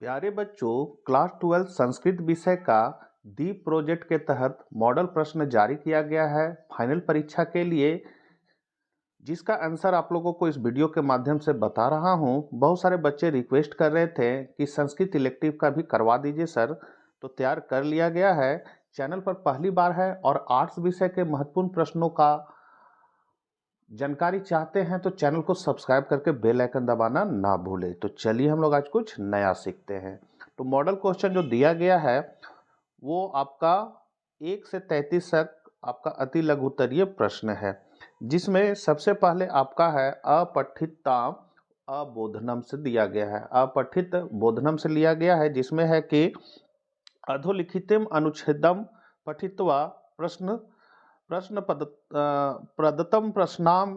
प्यारे बच्चों, क्लास 12 संस्कृत विषय का दीप प्रोजेक्ट के तहत मॉडल प्रश्न जारी किया गया है फाइनल परीक्षा के लिए, जिसका आंसर आप लोगों को इस वीडियो के माध्यम से बता रहा हूं। बहुत सारे बच्चे रिक्वेस्ट कर रहे थे कि संस्कृत इलेक्टिव का भी करवा दीजिए सर, तो तैयार कर लिया गया है। चैनल पर पहली बार है और आर्ट्स विषय के महत्वपूर्ण प्रश्नों का जानकारी चाहते हैं तो चैनल को सब्सक्राइब करके बेल आइकन दबाना ना भूलें। तो चलिए हम लोग आज कुछ नया सीखते हैं। तो मॉडल क्वेश्चन जो दिया गया है वो आपका 1 से 33 तक आपका अति लघु उत्तरीय प्रश्न है, जिसमें सबसे पहले आपका है अपठिताम अबोधनम से दिया गया है। अपठित बोधनम से लिया गया है, जिसमें है कि अधोलिखितम अनुच्छेदम पठित्वा प्रश्न प्रश्न प्रदत्तम प्रश्नाम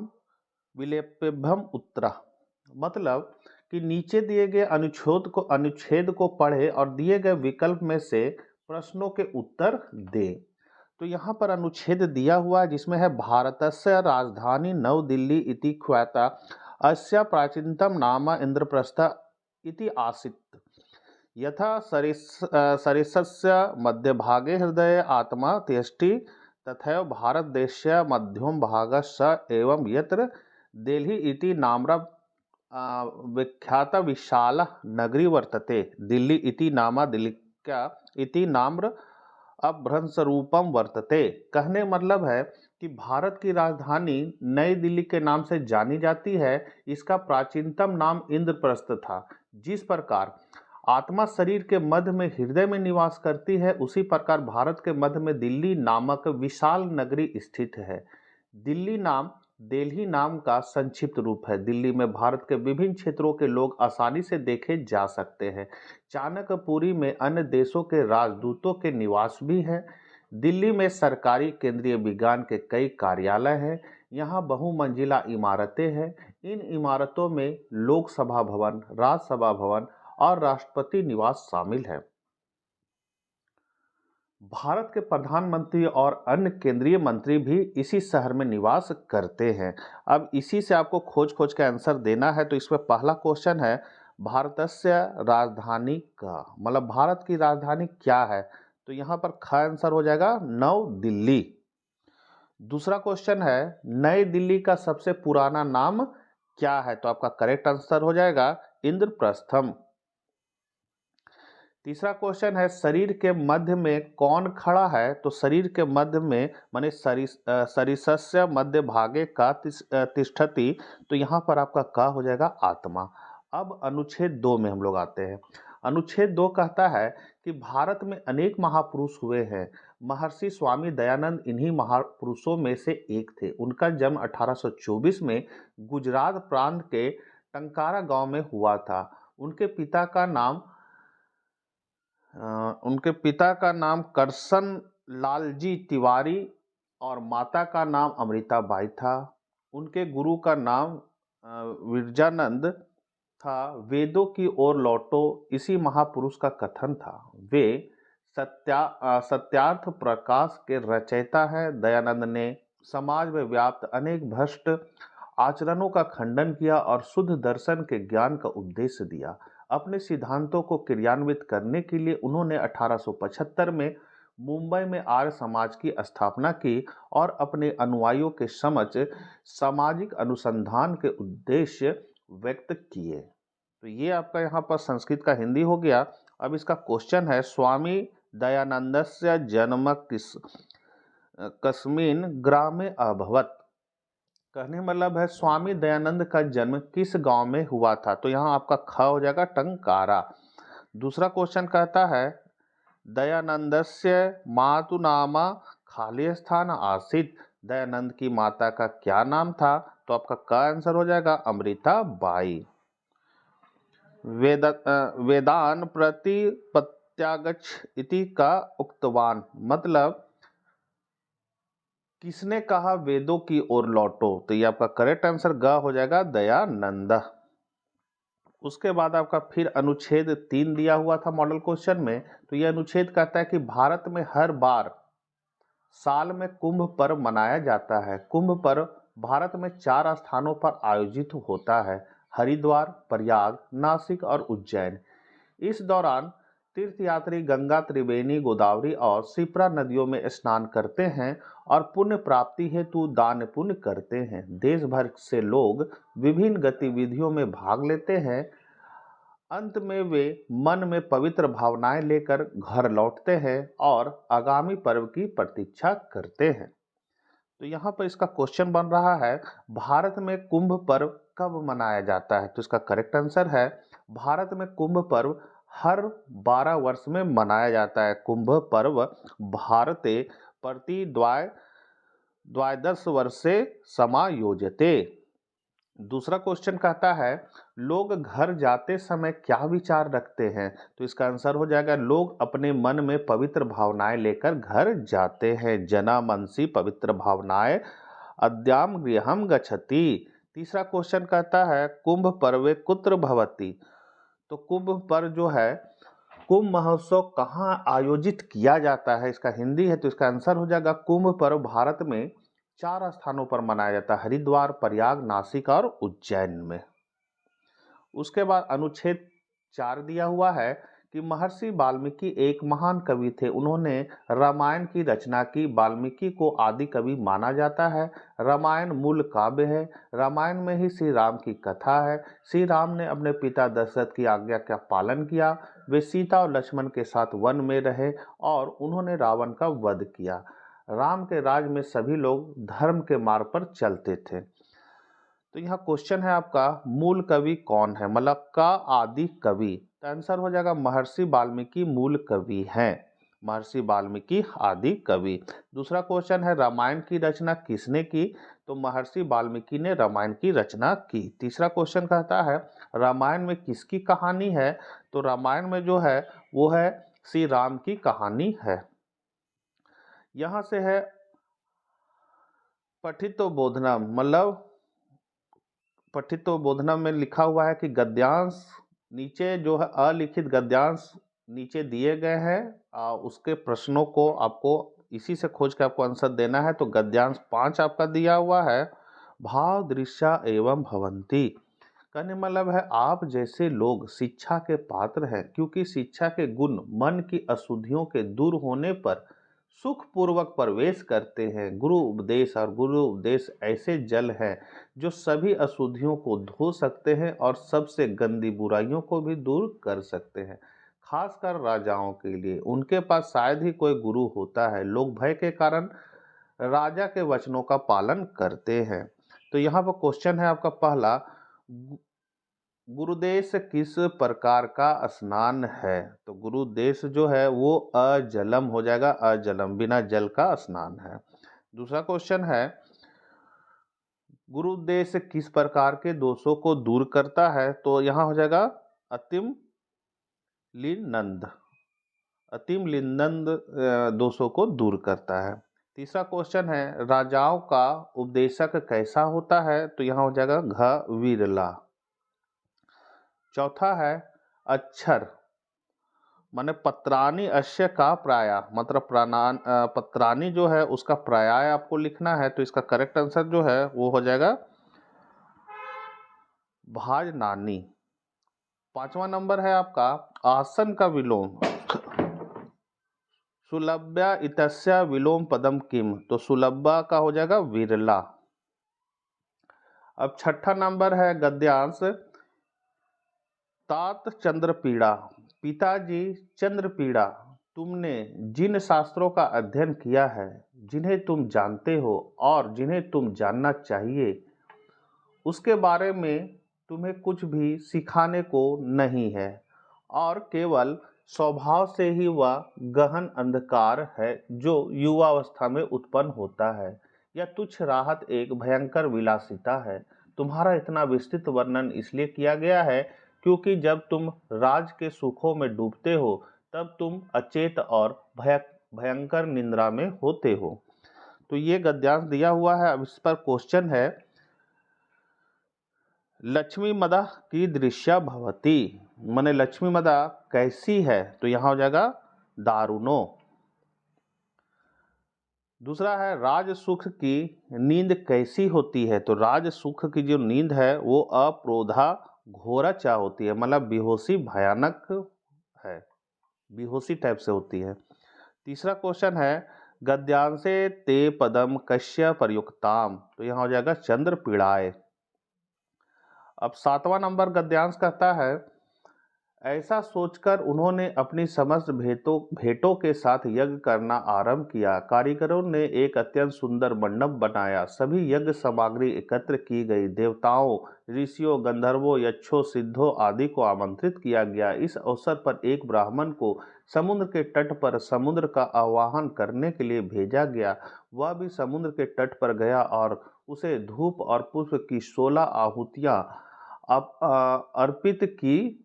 विलेप्यभ्यम उत्तरा। मतलब कि नीचे दिए गए अनुच्छेद को पढ़े और दिए गए विकल्प में से प्रश्नों के उत्तर दे। तो यहाँ पर अनुच्छेद दिया हुआ है, जिसमें है भारतस्य राजधानी नव दिल्ली इति ख्याता अस्य प्राचीनतम नाम इंद्रप्रस्थ इति आसीत् यथा सरिसस्य मध्यभागे हृदय आत्मा तिष्ठति तथैव भारत देशस्य मध्यम भागस्य एवं यत्र दिल्ली इति नाम्ना विख्याता विशाल नगरी वर्तते। दिल्ली इति नाम दिल्लिका इति नाम्र अभ्रंश रूपम वर्तते। कहने मतलब है कि भारत की राजधानी नई दिल्ली के नाम से जानी जाती है। इसका प्राचीनतम नाम इंद्रप्रस्थ था। जिस प्रकार आत्मा शरीर के मध्य में हृदय में निवास करती है, उसी प्रकार भारत के मध्य में दिल्ली नामक विशाल नगरी स्थित है। दिल्ली नाम का संक्षिप्त रूप है। दिल्ली में भारत के विभिन्न क्षेत्रों के लोग आसानी से देखे जा सकते हैं। चाणक्यपुरी में अन्य देशों के राजदूतों के निवास भी है। दिल्ली में सरकारी केंद्रीय विज्ञान के कई कार्यालय हैं। यहाँ बहुमंजिला इमारतें हैं। इन इमारतों में लोकसभा भवन, राज्यसभा भवन और राष्ट्रपति निवास शामिल है। भारत के प्रधानमंत्री और अन्य केंद्रीय मंत्री भी इसी शहर में निवास करते हैं। अब इसी से आपको खोज के आंसर देना है। तो इसमें पहला क्वेश्चन है भारतस्य राजधानी का मतलब भारत की राजधानी क्या है। तो यहाँ पर ख आंसर हो जाएगा नव दिल्ली। दूसरा क्वेश्चन है नई दिल्ली का सबसे पुराना नाम क्या है। तो आपका करेक्ट आंसर हो जाएगा इंद्रप्रस्थम। तीसरा क्वेश्चन है शरीर के मध्य में कौन खड़ा है। तो शरीर के मध्य में माने सरिसस्य मध्य भागे का तिष्ठति। तो यहाँ पर आपका का हो जाएगा आत्मा। अब अनुच्छेद 2 में हम लोग आते हैं। अनुच्छेद 2 कहता है कि भारत में अनेक महापुरुष हुए हैं। महर्षि स्वामी दयानंद इन्हीं महापुरुषों में से एक थे। उनका जन्म 1824 में गुजरात प्रांत के टंकारा गांव में हुआ था। उनके पिता का नाम करसन लालजी तिवारी और माता का नाम अमृताबाई था। उनके गुरु का नाम विरजानंद था। वेदों की ओर लौटो इसी महापुरुष का कथन था। वे सत्यार्थ प्रकाश के रचयिता हैं। दयानंद ने समाज में व्याप्त अनेक भ्रष्ट आचरणों का खंडन किया और शुद्ध दर्शन के ज्ञान का उपदेश दिया। अपने सिद्धांतों को क्रियान्वित करने के लिए उन्होंने 1875 में मुंबई में आर्य समाज की स्थापना की और अपने अनुयायियों के समक्ष सामाजिक अनुसंधान के उद्देश्य व्यक्त किए। तो ये आपका यहाँ पर संस्कृत का हिंदी हो गया। अब इसका क्वेश्चन है स्वामी दयानंदस्य जन्म कस्मिन् ग्रामे अभवत्। कहने मतलब है स्वामी दयानंद का जन्म किस गांव में हुआ था। तो यहाँ आपका ख हो जाएगा टंकारा। दूसरा क्वेश्चन कहता है दयानंदस्य मातु नामा खाली स्थान आसीत्। दयानंद की माता का क्या नाम था। तो आपका का आंसर हो जाएगा अमृताबाई। वेदान प्रतिपत्यागच्छ इति का उक्तवान मतलब किसने कहा वेदों की ओर लौटो। तो ये आपका करेक्ट आंसर ग हो जाएगा दयानंद। उसके बाद आपका फिर अनुच्छेद 3 दिया हुआ था मॉडल क्वेश्चन में। तो यह अनुच्छेद कहता है कि भारत में हर बार साल में कुंभ पर्व मनाया जाता है। कुंभ पर्व भारत में 4 स्थानों पर आयोजित होता है: हरिद्वार, प्रयाग, नासिक और उज्जैन। इस दौरान तीर्थयात्री गंगा, त्रिवेणी, गोदावरी और शिप्रा नदियों में स्नान करते हैं और पुण्य प्राप्ति हेतु दान पुण्य करते हैं। देश भर से लोग विभिन्न गतिविधियों में भाग लेते हैं। अंत में वे मन में पवित्र भावनाएं लेकर घर लौटते हैं और आगामी पर्व की प्रतीक्षा करते हैं। तो यहाँ पर इसका क्वेश्चन बन रहा है, भारत में कुंभ पर्व कब मनाया जाता है? तो इसका करेक्ट आंसर है, भारत में कुंभ पर्व हर 12 वर्ष में मनाया जाता है। कुंभ पर्व भारते प्रति द्वादश वर्षे समायोजते। दूसरा क्वेश्चन कहता है, लोग घर जाते समय क्या विचार रखते हैं? तो इसका आंसर हो जाएगा, लोग अपने मन में पवित्र भावनाएं लेकर घर जाते हैं। जना मनसी पवित्र भावनाएं अद्याम गृहम गच्छति। तीसरा क्वेश्चन कहता है, कुंभ पर्वे कुत्र भवति? तो कुंभ पर्व जो है, कुंभ महोत्सव कहाँ आयोजित किया जाता है? इसका हिंदी है, तो इसका आंसर हो जाएगा, कुंभ पर्व भारत में 4 स्थानों पर मनाया जाता है, हरिद्वार, प्रयाग, नासिक और उज्जैन में। उसके बाद अनुच्छेद 4 दिया हुआ है कि महर्षि वाल्मीकि एक महान कवि थे। उन्होंने रामायण की रचना की। वाल्मीकि को आदि कवि माना जाता है। रामायण मूल काव्य है। रामायण में ही श्री राम की कथा है। श्री राम ने अपने पिता दशरथ की आज्ञा का पालन किया। वे सीता और लक्ष्मण के साथ वन में रहे और उन्होंने रावण का वध किया। राम के राज में सभी लोग धर्म के मार्ग पर चलते थे। तो यहाँ क्वेश्चन है आपका, मूल कवि कौन है? मतलब का आदि कवि। तो आंसर हो जाएगा, महर्षि वाल्मीकि मूल कवि हैं। महर्षि वाल्मीकि आदि कवि। दूसरा क्वेश्चन है, रामायण की रचना किसने की? तो महर्षि वाल्मीकि ने रामायण की रचना की। तीसरा क्वेश्चन कहता है, रामायण में किसकी कहानी है? तो रामायण में जो है वो है श्री राम की कहानी है। यहाँ से है पठितो बोधनम, मतलब पठितो बोधनम में लिखा हुआ है कि गद्यांश नीचे जो है अलिखित गद्यांश नीचे दिए गए हैं। उसके प्रश्नों को आपको इसी से खोज के आपको आंसर देना है। तो गद्यांश 5 आपका दिया हुआ है, भाव दृश्या एवं भवंती। कहने मतलब है, आप जैसे लोग शिक्षा के पात्र हैं, क्योंकि शिक्षा के गुण मन की अशुद्धियों के दूर होने पर सुख पूर्वक प्रवेश करते हैं। गुरु उपदेश, और गुरु उपदेश ऐसे जल हैं जो सभी अशुद्धियों को धो सकते हैं और सबसे गंदी बुराइयों को भी दूर कर सकते हैं। खासकर राजाओं के लिए, उनके पास शायद ही कोई गुरु होता है। लोग भय के कारण राजा के वचनों का पालन करते हैं। तो यहाँ पर क्वेश्चन है आपका पहला, गुरुदेश किस प्रकार का स्नान है? तो गुरुदेश जो है वो अजलम हो जाएगा, अजलम बिना जल का स्नान है। दूसरा क्वेश्चन है, गुरुदेश किस प्रकार के दोषों को दूर करता है? तो यहाँ हो जाएगा अतिम लिनंद, अतिम लिनंद दोषों को दूर करता है। तीसरा क्वेश्चन है, राजाओं का उपदेशक कैसा होता है? तो यहाँ हो जाएगा घ विरला। चौथा है अक्षर, माने पत्राणी अश्य का प्राय, मतलब पत्राणी जो है उसका पर्याय आपको लिखना है। तो इसका करेक्ट आंसर जो है वो हो जाएगा भाजनानी। 5वां नंबर है आपका आसन का विलोम, सुलभ्य इतस्य विलोम पदम किम? तो सुलभ्य का हो जाएगा विरला। अब 6ठा नंबर है गद्यांश, तात चंद्रपीड़ा। पिताजी चंद्रपीड़ा, तुमने जिन शास्त्रों का अध्ययन किया है, जिन्हें तुम जानते हो और जिन्हें तुम जानना चाहिए, उसके बारे में तुम्हें कुछ भी सिखाने को नहीं है और केवल स्वभाव से ही वह गहन अंधकार है जो युवावस्था में उत्पन्न होता है। यह तुच्छ राहत एक भयंकर विलासिता है। तुम्हारा इतना विस्तृत वर्णन इसलिए किया गया है क्योंकि जब तुम राज के सुखों में डूबते हो तब तुम अचेत और भयंकर निद्रा में होते हो। तो ये गद्यांश दिया हुआ है। अब इस पर क्वेश्चन है, लक्ष्मी मदा की दृश्या भवती, माने लक्ष्मी मदा कैसी है? तो यहां हो जाएगा दारुणो। दूसरा है राज सुख की नींद कैसी होती है? तो राज सुख की जो नींद है वो अप्रोधा घोरा चा होती है, मतलब बेहोशी भयानक बेहोशी टाइप से होती है। तीसरा क्वेश्चन है गद्यांशे ते पदम कस्य प्रयुक्ताम, तो यहाँ हो जाएगा चंद्र पीड़ाए। अब 7वां नंबर गद्यांश कहता है ऐसा सोचकर उन्होंने अपनी समस्त भेंटों के साथ यज्ञ करना आरंभ किया। कारीगरों ने एक अत्यंत सुंदर मंडप बनाया। सभी यज्ञ सामग्री एकत्र की गई। देवताओं, ऋषियों, गंधर्वों, यक्षों, सिद्धों आदि को आमंत्रित किया गया। इस अवसर पर एक ब्राह्मण को समुद्र के तट पर समुद्र का आवाहन करने के लिए भेजा गया। वह भी समुद्र के तट पर गया और उसे धूप और पुष्प की 16 आहुतियां अर्पित की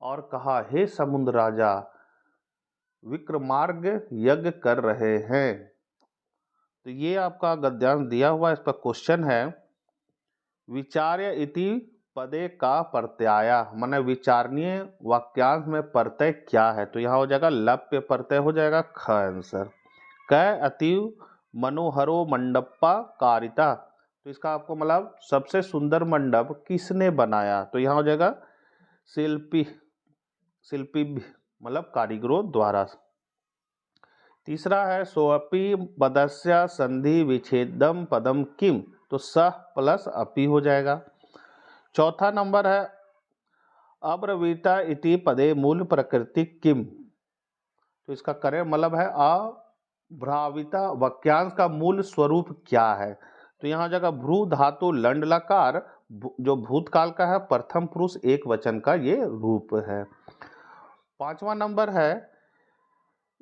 और कहा, हे समुद्र राजा, विक्रमार्क यज्ञ कर रहे हैं। तो ये आपका गद्यांश दिया हुआ है। इस पर क्वेश्चन है विचार्य इति पदे का प्रत्यय, माने विचारणीय वाक्यांश में प्रत्यय क्या है? तो यहाँ हो जाएगा लप्य प्रत्यय हो जाएगा ख आंसर। क अतीव मनोहरो मंडपा कारिता, तो इसका आपको मतलब सबसे सुंदर मंडप किसने बनाया? तो यहाँ हो जाएगा शिल्पी मतलब कारीगरों द्वारा। तीसरा है सोअपि पदस्य संधि विच्छेदम पदम किम, तो सह प्लस अपि हो जाएगा। चौथा नंबर है अब्रवीता इति पदे मूल प्रकृति किम, तो इसका करेक्ट मतलब है अभ्राविता वाक्यांश का मूल स्वरूप क्या है? तो यहाँ जगह भ्रू धातु लंड लकार जो भूतकाल का है, प्रथम पुरुष एक वचन का ये रूप है। 5वां नंबर है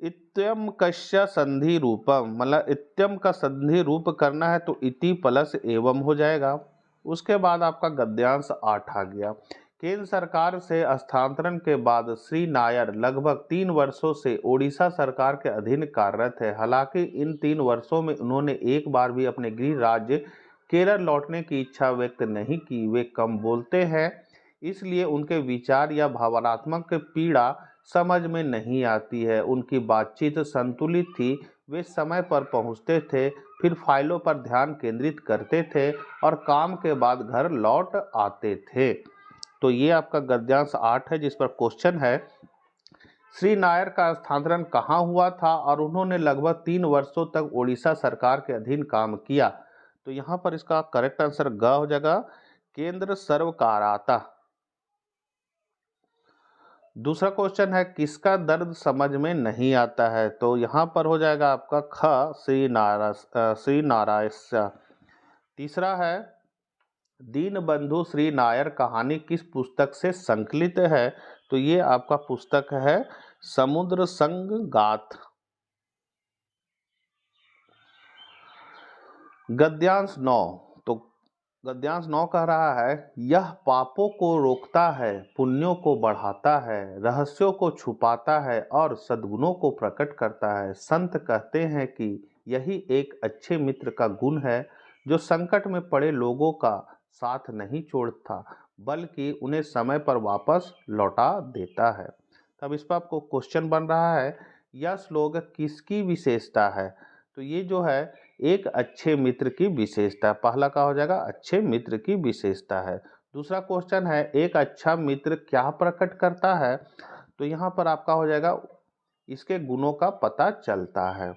इत्यम कस्य संधि रूपम, मतलब इत्यम का संधि रूप करना है तो इति प्लस एवं हो जाएगा। उसके बाद आपका गद्यांश 8 आ गया। केंद्र सरकार से स्थानांतरण के बाद श्री नायर लगभग 3 वर्षों से ओडिशा सरकार के अधीन कार्यरत है। हालांकि इन 3 वर्षों में उन्होंने एक बार भी अपने गृह राज्य केरल लौटने की इच्छा व्यक्त नहीं की। वे कम बोलते हैं, इसलिए उनके विचार या भावनात्मक पीड़ा समझ में नहीं आती है। उनकी बातचीत संतुलित थी। वे समय पर पहुंचते थे, फिर फाइलों पर ध्यान केंद्रित करते थे और काम के बाद घर लौट आते थे। तो ये आपका गद्यांश 8 है, जिस पर क्वेश्चन है श्री नायर का स्थानांतरण कहाँ हुआ था और उन्होंने लगभग 3 वर्षों तक ओडिशा सरकार के अधीन काम किया। तो यहाँ पर इसका करेक्ट आंसर ग हो जाएगा, केंद्र सर्वकाराता। दूसरा क्वेश्चन है किसका दर्द समझ में नहीं आता है? तो यहाँ पर हो जाएगा आपका ख श्री नारायण। तीसरा है दीनबंधु श्री नायर कहानी किस पुस्तक से संकलित है? तो ये आपका पुस्तक है समुद्र संगाथ। गद्यांश 9, तो गद्यांश 9 कह रहा है यह पापों को रोकता है, पुण्यों को बढ़ाता है, रहस्यों को छुपाता है और सद्गुणों को प्रकट करता है। संत कहते हैं कि यही एक अच्छे मित्र का गुण है जो संकट में पड़े लोगों का साथ नहीं छोड़ता बल्कि उन्हें समय पर वापस लौटा देता है। तब इस पर आपको क्वेश्चन बन रहा है यह श्लोक किसकी विशेषता है? तो ये जो है एक अच्छे मित्र की विशेषता। पहला का हो जाएगा अच्छे मित्र की विशेषता है। दूसरा क्वेश्चन है एक अच्छा मित्र क्या प्रकट करता है? तो यहाँ पर आपका हो जाएगा इसके गुणों का पता चलता है।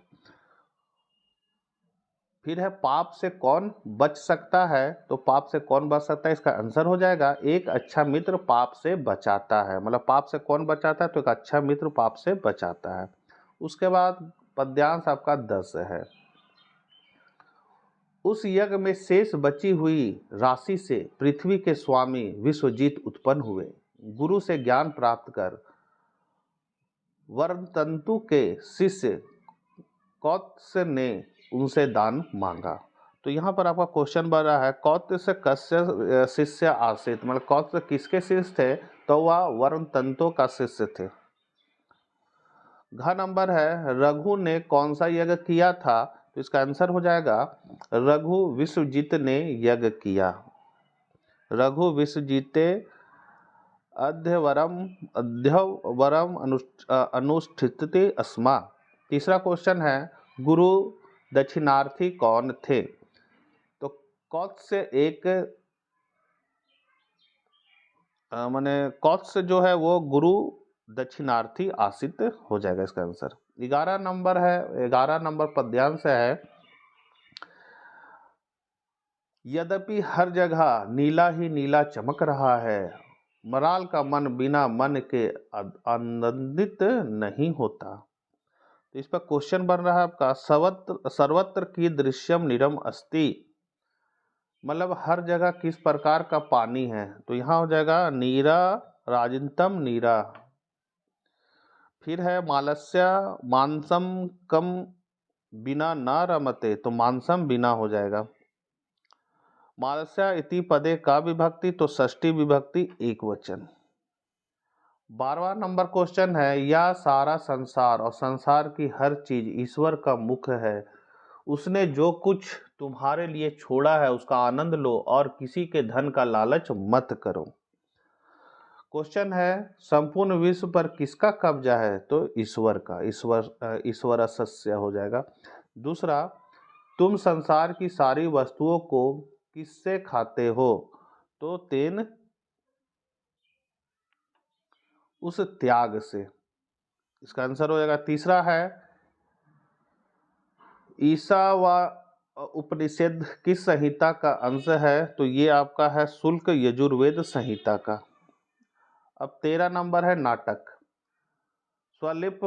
फिर है पाप से कौन बच सकता है? तो पाप से कौन बच सकता है, इसका आंसर हो जाएगा एक अच्छा मित्र पाप से बचाता है। मतलब पाप से कौन बचाता है? तो एक अच्छा मित्र पाप से बचाता है। उसके बाद पद्यांश आपका 10 है। उस यज्ञ में शेष बची हुई राशि से पृथ्वी के स्वामी विश्वजीत उत्पन्न हुए। गुरु से ज्ञान प्राप्त कर वर्णतंतु के शिष्य कौत्स्य ने उनसे दान मांगा। तो यहाँ पर आपका क्वेश्चन बन रहा है कौत्स्य कस्य शिष्य आसित, मतलब कौत्स्य किसके शिष्य थे? तो वह वर्णतंतु का शिष्य थे। घ नंबर है रघु ने कौन सा यज्ञ किया था? तो इसका आंसर हो जाएगा रघु विश्वजीत ने यज्ञ किया। रघु विश्वजीते अध्यवरम अनुष्ठित अस्मा। तीसरा क्वेश्चन है गुरु दक्षिणार्थी कौन थे? तो कौत्स्य एक माने कौत्स्य जो है वो गुरु दक्षिणार्थी आसित हो जाएगा इसका आंसर। 11 नंबर है, 11 नंबर पद्यांश है, यद्यपि हर जगह नीला ही नीला चमक रहा है, मराल का मन बिना मन के आनंदित नहीं होता। तो इस पर क्वेश्चन बन रहा है आपका, सर्वत्र सर्वत्र की दृश्यम नीरम अस्ति, मतलब हर जगह किस प्रकार का पानी है, तो यहाँ हो जाएगा नीरा राजंतम नीरा। फिर है मालस्य मानसम कम बिना न रमते, तो मानसम बिना हो जाएगा। मालस्य इति पदे का विभक्ति, तो षष्ठी विभक्ति एक वचन। 12वां नंबर क्वेश्चन है, यह सारा संसार और संसार की हर चीज ईश्वर का मुख है, उसने जो कुछ तुम्हारे लिए छोड़ा है उसका आनंद लो और किसी के धन का लालच मत करो। क्वेश्चन है, संपूर्ण विश्व पर किसका कब्जा है, तो ईश्वर का, ईश्वर सस्य हो जाएगा। दूसरा, तुम संसार की सारी वस्तुओं को किससे खाते हो, तो तेन उस त्याग से, इसका आंसर हो जाएगा। तीसरा है, ईसा व उपनिषद किस संहिता का अंश है, तो ये आपका है शुल्क यजुर्वेद संहिता का। अब 13 नंबर है नाटक, स्वलिप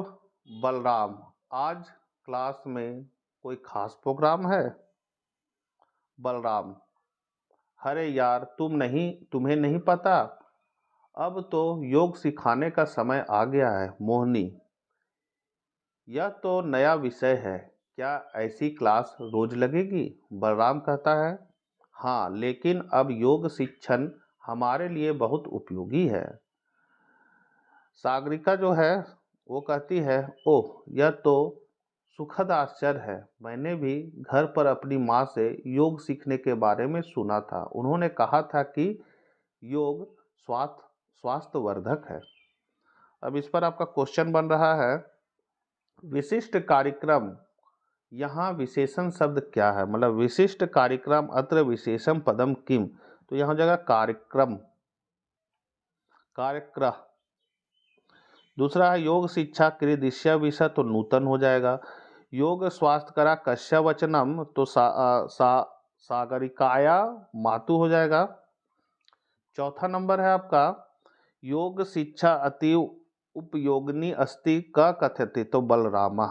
बलराम, आज क्लास में कोई खास प्रोग्राम है। बलराम, अरे यार तुम्हें नहीं पता, अब तो योग सिखाने का समय आ गया है। मोहिनी, यह तो नया विषय है, क्या ऐसी क्लास रोज लगेगी? बलराम कहता है, हाँ, लेकिन अब योग शिक्षण हमारे लिए बहुत उपयोगी है। सागरिका जो है वो कहती है, ओह, यह तो सुखद आश्चर्य है, मैंने भी घर पर अपनी माँ से योग सीखने के बारे में सुना था, उन्होंने कहा था कि योग स्वास्थ्यवर्धक है। अब इस पर आपका क्वेश्चन बन रहा है, विशिष्ट कार्यक्रम, यहाँ विशेषण शब्द क्या है, मतलब विशिष्ट कार्यक्रम अत्र विशेषम पदम किम, तो यहाँ हो जाएगा कार्यक्रम, कार्यक्रम। दूसरा है योग शिक्षा कृदृश्य विषय, तो नूतन हो जाएगा। योग स्वास्थ्य करा कश्य वचनम, तो सागरिकाया मातु हो जाएगा। चौथा नंबर है आपका, योग शिक्षा अति उपयोगिनी अस्ति का कथ्यते, तो बलरामा।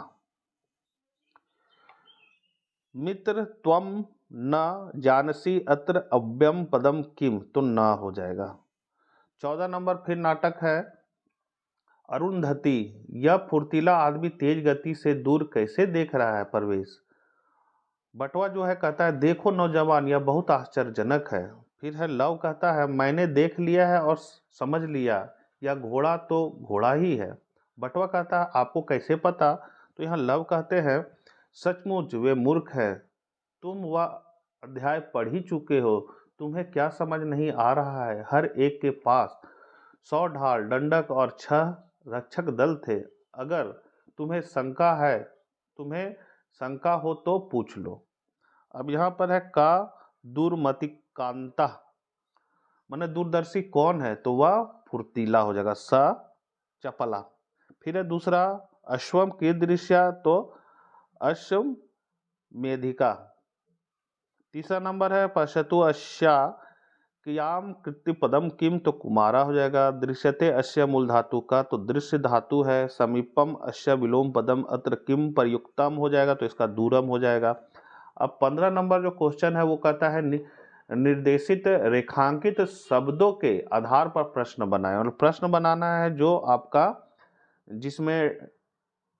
मित्र त्वम न जानसी अत्र अव्यम पदम किम, तो न हो जाएगा। 14 नंबर फिर नाटक है, अरुंधति, यह फुर्तीला आदमी तेज गति से दूर कैसे देख रहा है परवेश। बटवा जो है कहता है, देखो नौजवान, यह बहुत आश्चर्यजनक है। फिर है लव कहता है, मैंने देख लिया है और समझ लिया, यह घोड़ा तो घोड़ा ही है। बटवा कहता है, आपको कैसे पता, तो यहाँ लव कहते हैं, सचमुच वे मूर्ख है, तुम वह अध्याय पढ़ ही चुके हो, तुम्हें क्या समझ नहीं आ रहा है, हर एक के पास 100 ढाल दंडक और 6 रक्षक दल थे, अगर तुम्हें शंका हो तो पूछ लो। अब यहाँ पर है का दूरमतिकांता, माने दूरदर्शी कौन है, तो वह फुर्तीला हो जाएगा, स चपला। फिर है दूसरा अश्वम कीदृश्य, तो अश्व मेधिका। तीसरा नंबर है पश्यतु अश्या क्रियाम कृत्य पदम किम, तो कुमारा हो जाएगा। दृश्यते अश्य मूल धातु का, तो दृश्य धातु है। समीपम अश्य विलोम पदम अत्र किम प्रयुक्तम हो जाएगा, तो इसका दूरम हो जाएगा। अब 15 नंबर जो क्वेश्चन है वो कहता है, निर्देशित रेखांकित शब्दों के आधार पर प्रश्न बनाएं, और प्रश्न बनाना है जो आपका जिसमें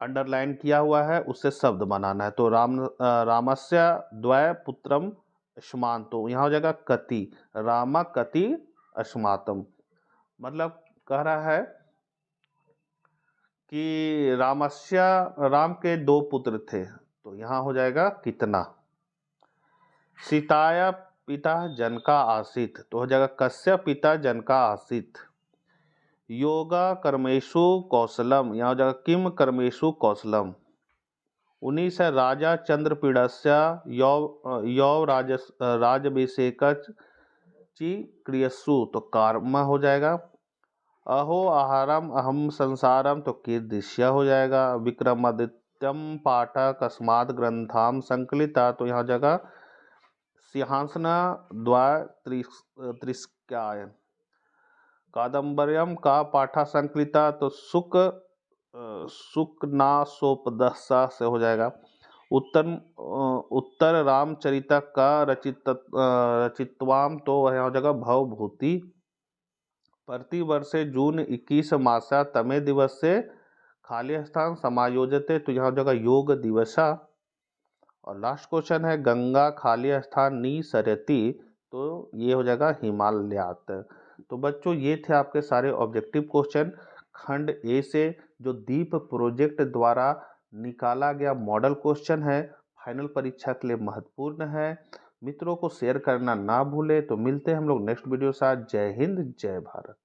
अंडरलाइन किया हुआ है उससे शब्द बनाना है। तो रामस्य द्वय पुत्रम अश्मान, तो यहाँ हो जाएगा कति, रामा कति अश्मातम, मतलब कह रहा है कि राम के 2 पुत्र थे, तो यहाँ हो जाएगा कितना। सीताया पिता जनका आसीत, तो हो जाएगा कस्य पिता जनका आसीत। योगा कर्मेशु कौशलम, यहाँ हो जाएगा किम कर्मेशु कौशलम। 19 है राजा चंद्रपीड़स्य यौ राजभिषेक ची क्रियसु, तो कर्म हो जाएगा। अहो आहारम अहम संसारम तो कीदृश्य हो जाएगा। विक्रमादित्यम पाठ कस्मात् ग्रंथाम संकलिता तो यहाँ जगह सिंहासना द्वार त्रिस्क्याय। कादम्बर्यम का पाठा संकलिता तो सुकनासोपदशा से हो जाएगा। उत्तर रामचरिता का रचितवाम तो वह हो जाएगा भवभूति। प्रतिवर्षे जून 21 मासा तमे दिवस से खाली स्थान समायोजते तो यहाँ हो जाएगा योग दिवसा। और लास्ट क्वेश्चन है गंगा खाली स्थान नी सरती तो ये हो जाएगा हिमालयात। तो बच्चों ये थे आपके सारे ऑब्जेक्टिव क्वेश्चन खंड ए से, जो दीप प्रोजेक्ट द्वारा निकाला गया मॉडल क्वेश्चन है, फाइनल परीक्षा के लिए महत्वपूर्ण है। मित्रों को शेयर करना ना भूले। तो मिलते हैं हम लोग नेक्स्ट वीडियो के साथ। जय हिंद जय भारत।